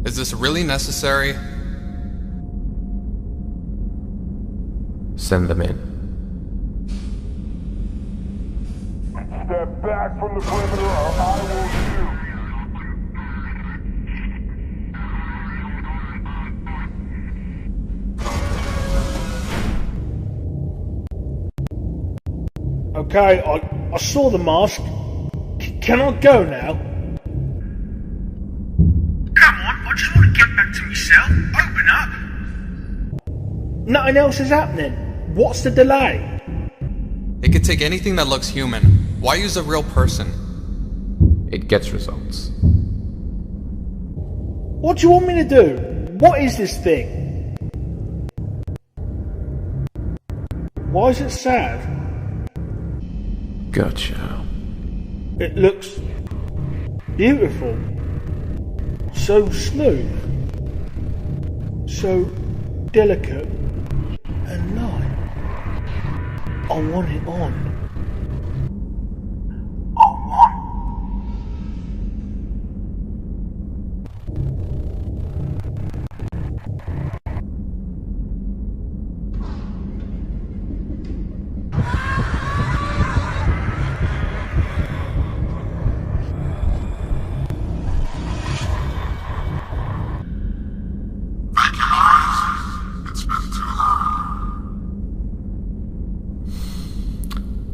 Is this really necessary? Send them in. Step back from the perimeter or I will shoot. Okay, I saw the mask. Can I go now? Come on, I just want to get back to myself. Open up. Nothing else is happening. What's the delay? It could take anything that looks human. Why use a real person? It gets results. What do you want me to do? What is this thing? Why is it sad? Gotcha. It looks beautiful. So smooth. So delicate and light. I want it on. I want.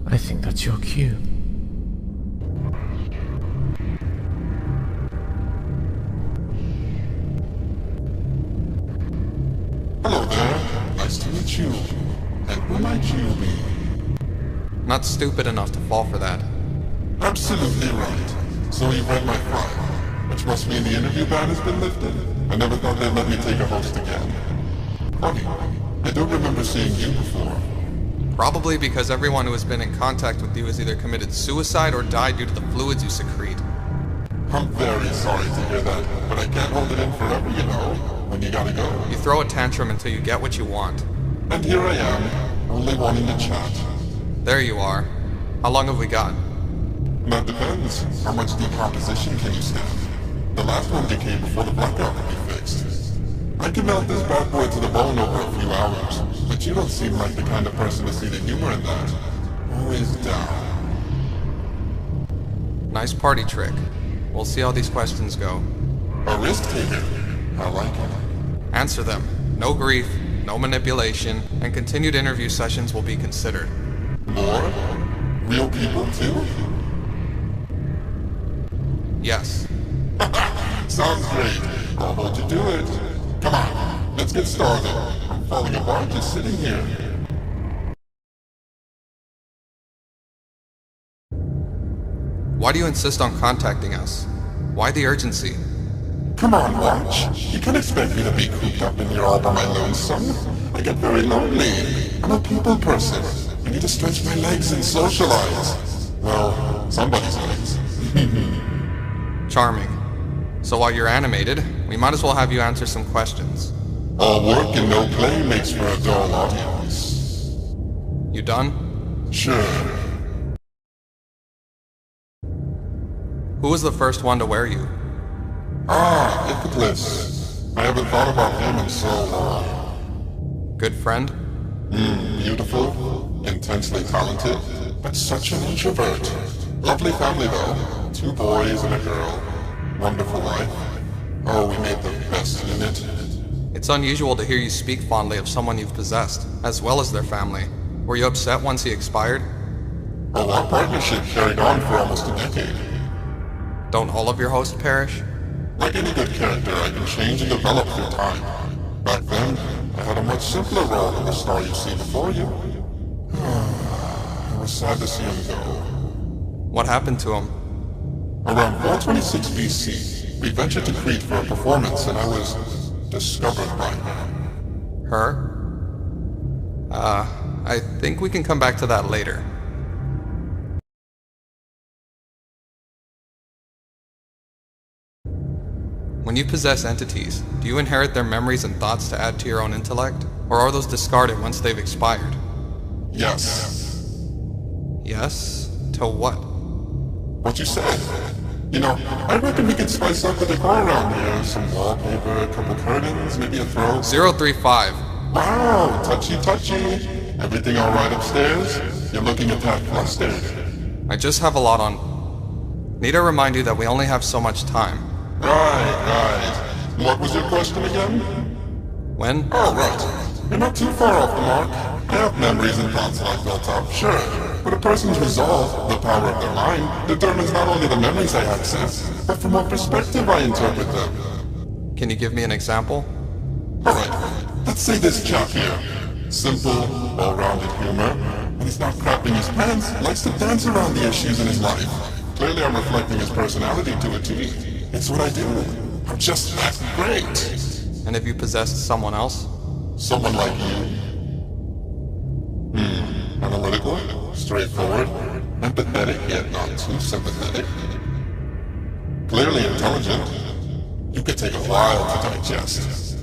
I think that's your cue. Hello there. Nice to meet you. And who might you be? Not stupid enough to fall for that. Absolutely right. So you read my file, which must mean the interview ban has been lifted. I never thought they'd let me take a host again. Funny, I don't remember seeing you before. Probably because everyone who has been in contact with you has either committed suicide or died due to the fluids you secrete. I'm very sorry to hear that, but I can't hold it in forever, you know, when you gotta go. You throw a tantrum until you get what you want. And here I am, only wanting to chat. There you are. How long have we got? That depends. How much decomposition can you stand? The last one decayed before the blackout could be fixed. I can melt this bad boy to the bone over a few hours, but you don't seem like the kind of person to see the humor in that. Always down. Nice party trick. We'll see how these questions go. A risk taker. I like it. Answer them. No grief, no manipulation, and continued interview sessions will be considered. More? Real people too? Yes. Sounds great. I'll hold you to it. Come on, let's get started. I'm falling apart just sitting here. Why do you insist on contacting us? Why the urgency? Come on, Watch. You can't expect me to be cooped up in here all by my lonesome. I get very lonely. I'm a people person. I need to stretch my legs and socialize. Well, somebody's legs. Charming. So while you're animated, we might as well have you answer some questions. All work and no play makes for a dull audience. You done? Sure. Who was the first one to wear you? Iphiclus. I haven't thought about him in so long. Good friend? Beautiful, intensely talented, but such an introvert. Lovely family though. 2 boys and a girl. Wonderful life. Oh, we made the best unit. It's unusual to hear you speak fondly of someone you've possessed, as well as their family. Were you upset once he expired? Well, our partnership carried on for almost a decade. Don't all of your hosts perish? Like any good character, I can change and develop through time. Back then, I had a much simpler role than the star you see before you. It was sad to see him go. What happened to him? Around 426 BC, we ventured to Crete for a performance and I was discovered by her. Her? I think we can come back to that later. When you possess entities, do you inherit their memories and thoughts to add to your own intellect? Or are those discarded once they've expired? Yes. Yes? To what? What you said. You know, I reckon we could spice up the decor around here. Some wallpaper, a couple curtains, maybe a throw. 035. Wow, touchy. Everything alright upstairs? You're looking a tad flustered. I just have a lot on. Need to remind you that we only have so much time. Right. What was your question again? When? Oh, right. You're not too far off the mark. I have memories and thoughts that I've built up, sure. But a person's resolve, the power of their mind, determines not only the memories they access, but from what perspective I interpret them. Can you give me an example? Alright, let's say this chap here. Simple, well-rounded humor. When he's not crapping his pants, likes to dance around the issues in his life. Clearly I'm reflecting his personality to a T. It's what I do. I'm just that great. And if you possessed someone else? Someone like you. Analytical, straightforward, empathetic yet not too sympathetic. Clearly intelligent. You could take a while to digest.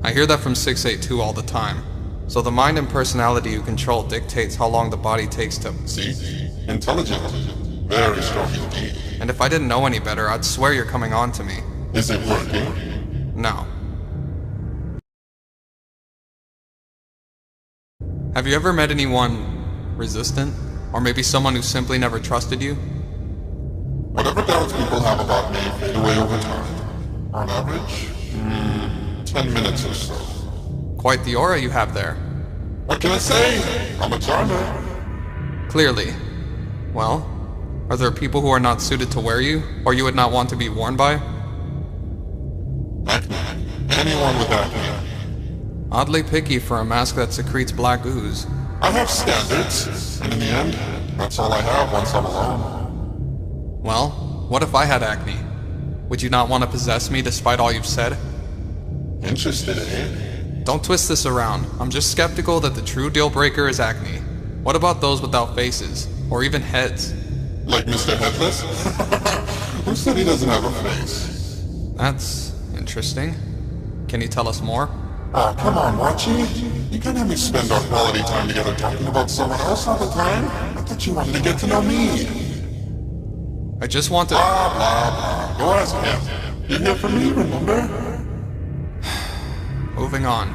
I hear that from 682 all the time. So the mind and personality you control dictates how long the body takes to... See? Intelligent. Very strong indeed. And if I didn't know any better, I'd swear you're coming on to me. Is it working? No. Have you ever met anyone resistant? Or maybe someone who simply never trusted you? Whatever doubts people have about me fade away over time. On average, 10 minutes or so. Quite the aura you have there. What can I say? I'm a charmer. Clearly. Well, are there people who are not suited to wear you, or you would not want to be worn by? Acne. Anyone with acne. Oddly picky for a mask that secretes black ooze. I have standards, and in the end, that's all I have once I'm alone. Well, what if I had acne? Would you not want to possess me despite all you've said? Interested, eh? Don't twist this around. I'm just skeptical that the true deal breaker is acne. What about those without faces? Or even heads? Like Mr. Headless? Who said he doesn't have a face? That's interesting. Can you tell us more? Oh, come on, Watchy. You can't have me spend our quality time together talking about someone else all the time. I thought you wanted to get to know me. I just want to... Blah, blah, blah. Go ask him. You're here for me, remember? Moving on.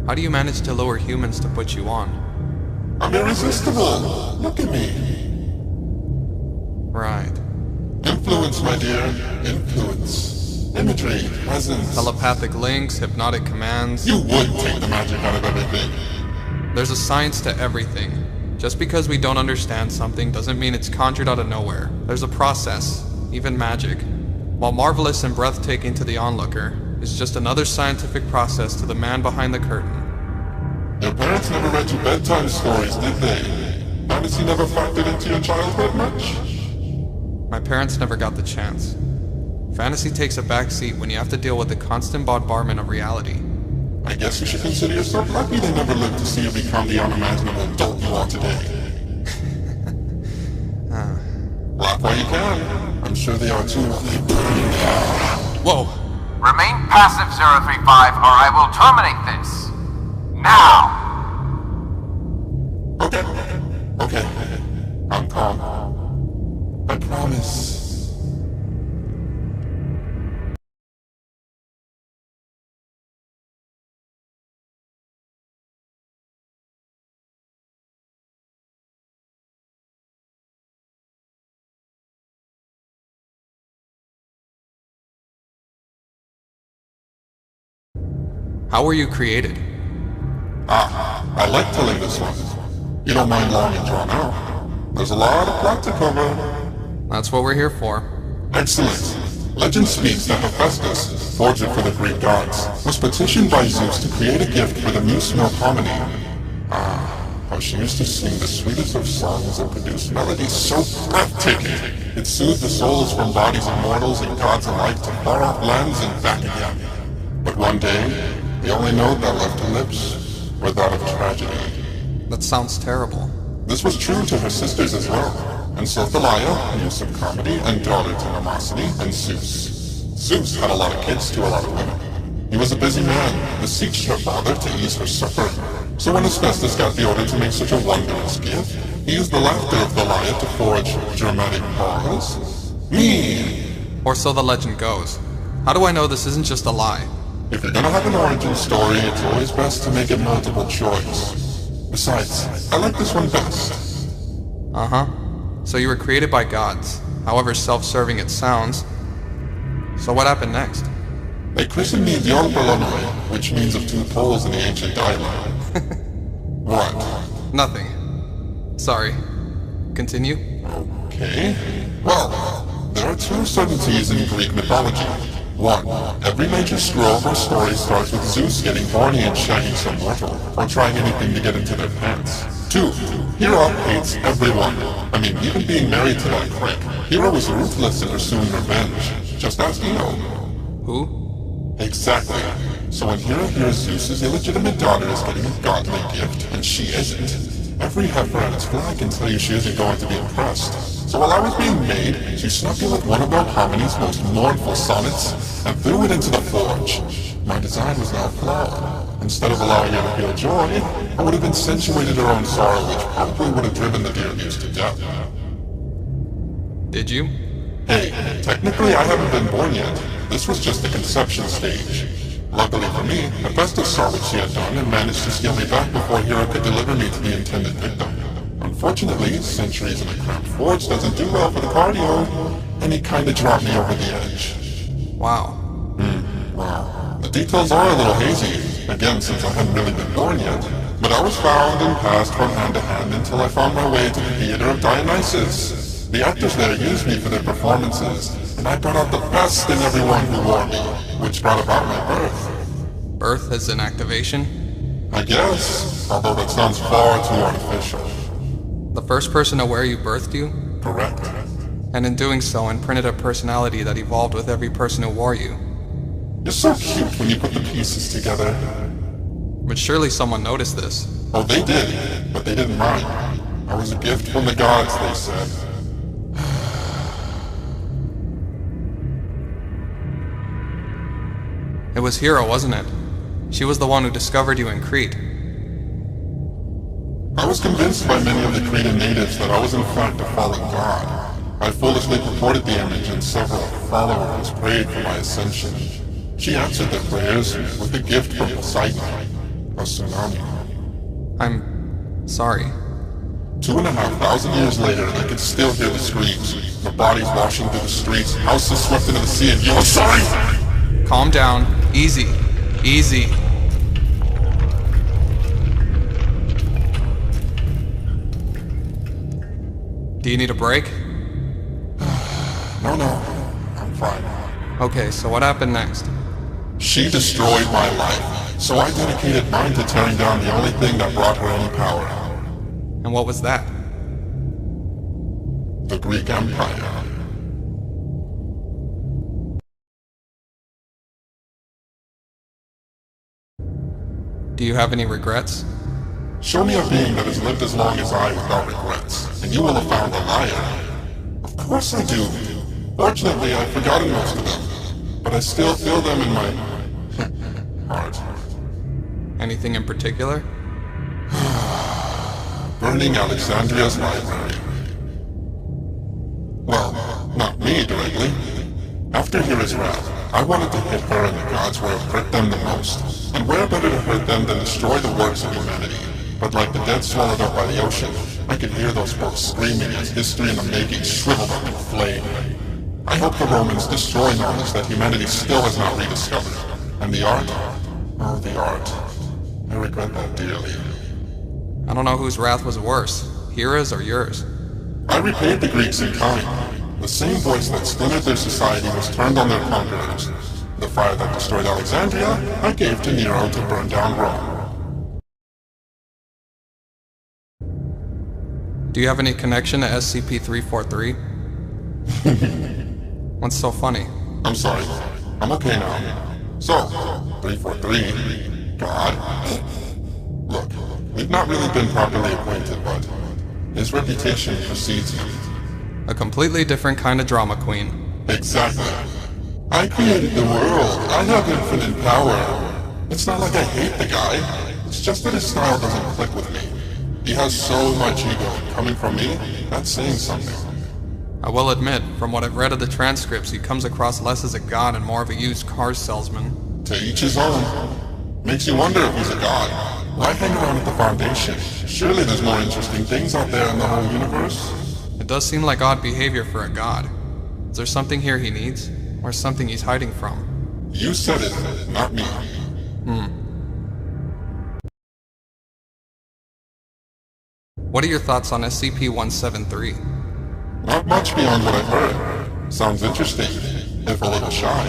How do you manage to lure humans to put you on? I'm irresistible. Look at me. Right. Influence, my dear. Influence. Imagery, presence. Telepathic links, hypnotic commands. You would take the magic out of everything. There's a science to everything. Just because we don't understand something doesn't mean it's conjured out of nowhere. There's a process, even magic. While marvelous and breathtaking to the onlooker, it's just another scientific process to the man behind the curtain. Your parents never read you bedtime stories, did they? Fantasy never factored into your childhood much? My parents never got the chance. Fantasy takes a back seat when you have to deal with the constant bombardment of reality. I guess you should consider yourself lucky they never lived to see you become the unimaginable adult you are today. Laugh while you can. I'm sure they are too. Whoa! Remain passive, 035, or I will terminate this. Now! Okay. I'm calm. I promise. How were you created? I like telling this one. You don't mind long and drawn out. There's a lot of plot to cover. That's what we're here for. Excellent. Legend speaks that Hephaestus, forger for the Greek gods, was petitioned by Zeus to create a gift for the muse Melpomene. How she used to sing the sweetest of songs and produce melodies so breathtaking, it soothed the souls from bodies of mortals and gods alike to far-off lands and back again. But one day, the only note that left her lips were that of tragedy. That sounds terrible. This was true to her sisters as well, and so Thalia, muse of comedy and daughter to Mnemosyne, and Zeus. Zeus had a lot of kids to a lot of women. He was a busy man, beseeched her father to ease her suffering. So when Hephaestus got the order to make such a wondrous gift, He used the laughter of Goliath to forge dramatic pause. Me! Or so the legend goes. How do I know this isn't just a lie? If you're gonna have an origin story, it's always best to make it multiple choice. Besides, I like this one best. Uh-huh. So you were created by gods, however self-serving it sounds. So what happened next? They christened me Dion Bolonoi, which means of two poles in the ancient dialogue. What? Nothing. Sorry. Continue? Okay. Well, there are two certainties in Greek mythology. One, every major scroll or story starts with Zeus getting horny and shagging some mortal, or trying anything to get into their pants. Two, Hera hates everyone. I mean, even being married to that prick. Hera was ruthless in pursuing revenge. Just ask Io. Who? Exactly. So when Hera hears Zeus's illegitimate daughter is getting a godly gift, and she isn't, every heifer on its flag can tell you she isn't going to be impressed. So while I was being made, she snuck in with one of Melpomene's most mournful sonnets, and threw it into the forge. My design was now flawed. Instead of allowing her to feel joy, I would have accentuated her own sorrow, which probably would have driven the dear muse to death. Did you? Hey, technically I haven't been born yet. This was just the conception stage. Luckily for me, Hephaestus saw what she had done and managed to steal me back before Hera could deliver me to the intended victim. Unfortunately, centuries in a cramped forge doesn't do well for the cardio, and he kinda dropped me over the edge. Wow. Wow. The details are a little hazy, again since I hadn't really been born yet, but I was found and passed from hand to hand until I found my way to the theater of Dionysus. The actors there used me for their performances, and I brought out the best in everyone who wore me, which brought about my birth. Birth as an activation? I guess, although that sounds far too artificial. The first person to wear you birthed you? Correct. And in doing so, imprinted a personality that evolved with every person who wore you. You're so cute when you put the pieces together. But surely someone noticed this. Oh, they did, but they didn't mind. I was a gift from the gods, they said. It was Hera, wasn't it? She was the one who discovered you in Crete. I was convinced by many of the Cretan natives that I was in fact a fallen god. I foolishly purported the image and several followers prayed for my ascension. She answered their prayers with a gift from Poseidon, a tsunami. I'm sorry. 2,500 years later, I could still hear the screams. The bodies washing through the streets, houses swept into the sea, and you're sorry! Calm down. Easy. Easy. Do you need a break? No, I'm fine. Okay, so what happened next? She destroyed my life, so I dedicated mine to tearing down the only thing that brought her any power. And what was that? The Greek Empire. Do you have any regrets? Show me a being that has lived as long as I without regrets, and you will have found a liar. Of course I do. Fortunately, I've forgotten most of them, but I still feel them in my heart. Anything in particular? Burning Alexandria's library. Well, not me directly. After Hera's wrath, I wanted to hit her and the gods where it hurt them the most. And where better to hurt them than destroy the works of humanity? But like the dead swallowed up by the ocean, I could hear those folks screaming as history in the making shriveled up in flame. I hope the Romans destroy knowledge that humanity still has not rediscovered. And the art? Oh, the art. I regret that dearly. I don't know whose wrath was worse, Hera's or yours. I repaid the Greeks in kind. The same voice that splintered their society was turned on their conquerors. The fire that destroyed Alexandria, I gave to Nero to burn down Rome. Do you have any connection to SCP-035? What's so funny? I'm sorry. I'm okay now. So, 343, God. Look, we've not really been properly acquainted, but his reputation precedes him. A completely different kind of drama queen. Exactly. I created the world. I have infinite power. It's not like I hate the guy. It's just that his style doesn't click with me. He has so much ego. Coming from me, that's saying something. I will admit, from what I've read of the transcripts, he comes across less as a god and more of a used car salesman. To each his own. Makes you wonder if he's a god. Why hang around at the Foundation? Surely there's more interesting things out there in the whole universe. It does seem like odd behavior for a god. Is there something here he needs? Or something he's hiding from? You said it, not me. What are your thoughts on SCP-173? Not much beyond what I've heard. Sounds interesting, if a little shy.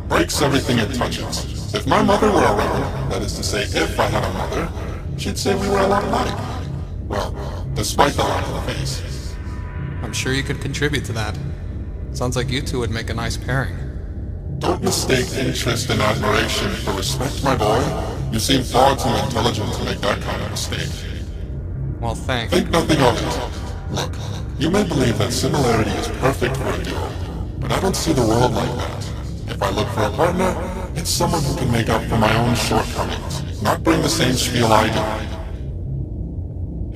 Breaks everything it touches. If my mother were around, that is to say, if I had a mother, she'd say we were a lot alike. Well, despite the lack of the face. I'm sure you could contribute to that. Sounds like you two would make a nice pairing. Don't mistake interest and admiration for respect, my boy. You seem far too intelligent to make that kind of mistake. Well, thanks. Think nothing of it. Look, you may believe that similarity is perfect for a duo, but I don't see the world like that. If I look for a partner, it's someone who can make up for my own shortcomings, not bring the same spiel I do.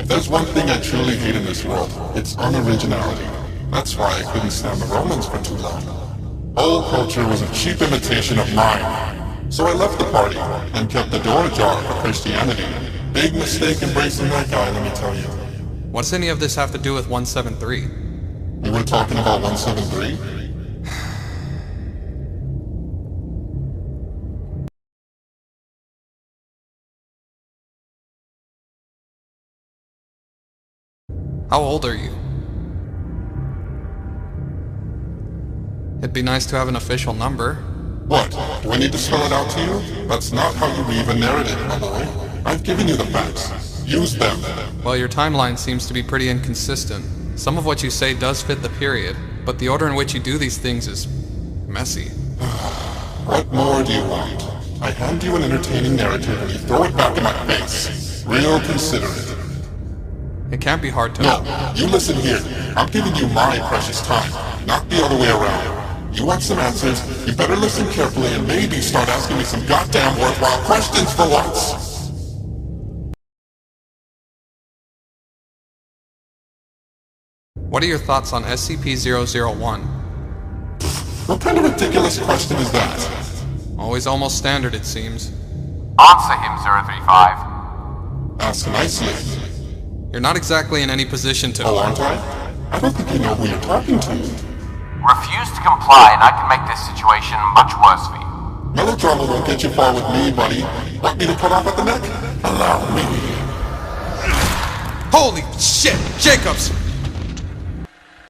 If there's one thing I truly hate in this world, it's unoriginality. That's why I couldn't stand the Romans for too long. Whole culture was a cheap imitation of mine. So I left the party, and kept the door ajar for Christianity. Big mistake embracing that guy, let me tell you. What's any of this have to do with 173? We were talking about 173? How old are you? It'd be nice to have an official number. What? Do I need to spell it out to you? That's not how you weave a narrative, my boy. I've given you the facts. Use them. Well, your timeline seems to be pretty inconsistent. Some of what you say does fit the period, but the order in which you do these things is messy. What more do you want? I hand you an entertaining narrative and you throw it back in my face. Real considerate. It can't be hard to... No, you listen here. I'm giving you my precious time, not the other way around. You want some answers, you better listen carefully and maybe start asking me some goddamn worthwhile questions for once. What are your thoughts on SCP-001? What kind of ridiculous question is that? Always almost standard, it seems. Answer him, 035. Ask nicely. You're not exactly in any position to... Oh, aren't I? I don't think you know who you're talking to. Refuse to comply and I can make this situation much worse for you. Melodrama won't get you far with me, buddy. Want me to cut off at the neck? Allow me. Holy shit! Jacobs!